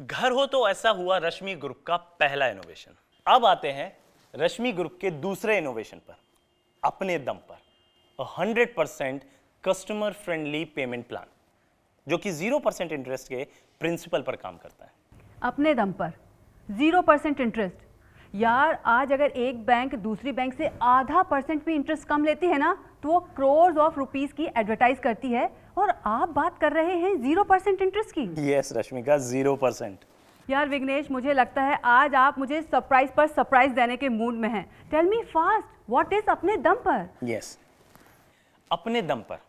घर हो तो ऐसा हुआ रश्मि ग्रुप का पहला इनोवेशन। अब आते हैं रश्मि ग्रुप के दूसरे इनोवेशन पर, अपने दम पर 100% कस्टमर फ्रेंडली पेमेंट प्लान, जो कि 0% इंटरेस्ट के प्रिंसिपल पर काम करता है। अपने दम पर 0% इंटरेस्ट। यार आज अगर एक बैंक दूसरी बैंक से %0.5 भी इंटरेस्ट कम लेती है ना, तो वो crores ऑफ रुपीस की एडवर्टाइज करती है, और आप बात कर रहे हैं 0% इंटरेस्ट की। यस रश्मिका, 0%। यार विघ्नेश, मुझे लगता है आज आप मुझे सरप्राइज पर सरप्राइज देने के मूड में हैं। Tell me fast, what is अपने दम पर? यस, अपने दम पर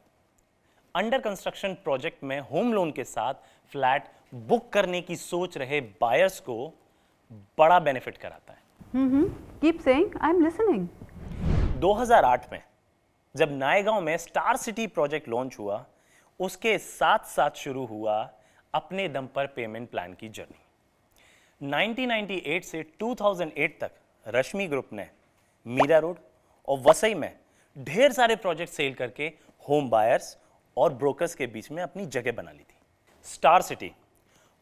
अंडर कंस्ट्रक्शन प्रोजेक्ट में होम लोन के साथ फ्लैट बुक करने की सोच रहे बायर्स को बड़ा बेनिफिट कराता है। Keep saying, I am listening. 2008 में जब नायगांव में स्टार सिटी प्रोजेक्ट लॉन्च हुआ, उसके साथ साथ शुरू हुआ अपने दम पर पेमेंट प्लान की जर्नी। 1998 से 2008 तक रश्मि ग्रुप ने मीरा रोड और वसई में ढेर सारे प्रोजेक्ट सेल करके होम बायर्स और ब्रोकर्स के बीच में अपनी जगह बना ली थी। स्टार सिटी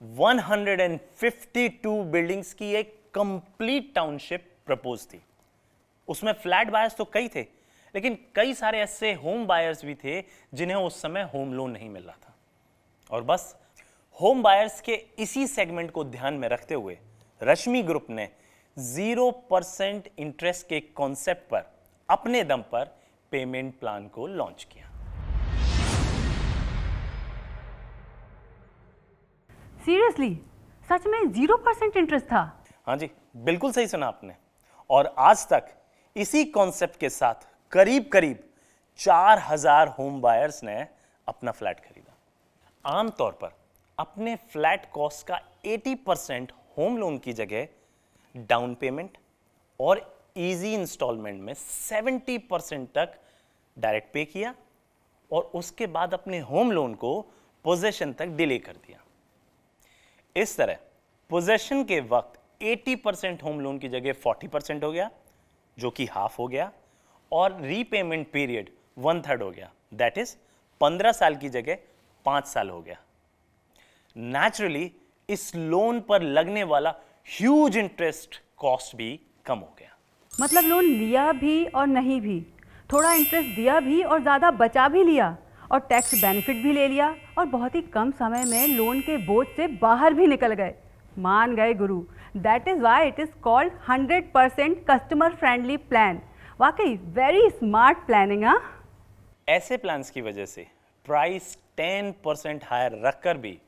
152 बिल्डिंग्स की एक कंप्लीट टाउनशिप प्रपोज थी। उसमें फ्लैट बायर्स तो कई थे, लेकिन कई सारे ऐसे होम बायर्स भी थे जिन्हें उस समय होम लोन नहीं मिल रहा था। और बस होम बायर्स के इसी सेगमेंट को ध्यान में रखते हुए रश्मि ग्रुप ने 0% इंटरेस्ट के कॉन्सेप्ट पर अपने दम पर पेमेंट प्लान को लॉन्च किया। सीरियसली? सच में 0% इंटरेस्ट था? हाँ जी, बिल्कुल सही सुना आपने। और आज तक इसी कॉन्सेप्ट के साथ करीब करीब 4000 होम बायर्स ने अपना फ्लैट खरीदा। आमतौर पर अपने फ्लैट कॉस्ट का 80% होम लोन की जगह डाउन पेमेंट और इजी इंस्टॉलमेंट में 70% तक डायरेक्ट पे किया, और उसके बाद अपने होम लोन को पोजेशन तक डिले कर दिया। इस तरह पोजेशन के वक्त 80% होम लोन की जगह 40% हो गया, जो कि हाफ हो गया, और रीपेमेंट पीरियड 1/3 हो गया, दैट इज 15 साल की जगह 5 साल हो गया। नेचुरली इस लोन पर लगने वाला ह्यूज इंटरेस्ट कॉस्ट भी कम हो गया। मतलब लोन लिया भी और नहीं भी, थोड़ा इंटरेस्ट दिया भी और ज़्यादा बचा भी लिया, और टैक्स बेनिफिट भी ले लिया, और बहुत ही कम समय में लोन के बोझ से बाहर भी निकल गए। मान गए गुरु। That is why it is called 100% customer friendly plan. वाकई वेरी स्मार्ट प्लानिंग। हाँ, ऐसे प्लान्स की वजह से प्राइस 10% हायर रखकर भी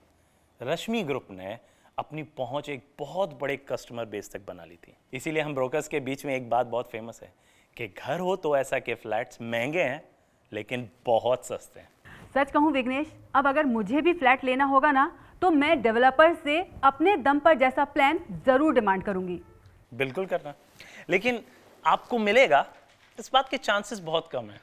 रश्मि ग्रुप ने अपनी पहुंच एक बहुत बड़े कस्टमर बेस तक बना ली थी। इसीलिए हम ब्रोकर्स के बीच में एक बात बहुत फेमस है कि घर हो तो ऐसा के फ्लैट्स महंगे हैं लेकिन बहुत सस्ते हैं। सच कहूँ विघ्नेश, अब अगर मुझे भी फ्लैट लेना होगा ना, तो मैं डेवलपर से अपने दम पर जैसा प्लान जरूर डिमांड करूंगी। बिल्कुल करना, लेकिन आपको मिलेगा इस बात के चांसेस बहुत कम है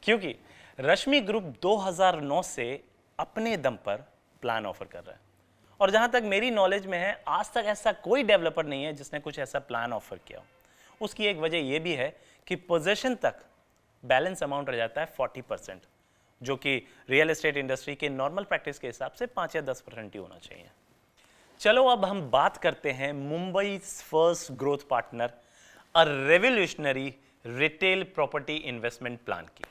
क्योंकि रश्मि ग्रुप 2009 से अपने दम पर प्लान ऑफर कर रहा है, और जहां तक मेरी नॉलेज में है, आज तक ऐसा कोई डेवलपर नहीं है जिसने कुछ ऐसा प्लान ऑफर किया हो। उसकी एक वजह यह भी है कि पोजीशन तक बैलेंस अमाउंट रह जाता है 40%, जो कि रियल एस्टेट इंडस्ट्री के नॉर्मल प्रैक्टिस के हिसाब से 5 या 10% ही होना चाहिए। चलो अब हम बात करते हैं Mumbai first growth partner, a revolutionary retail property investment plan की।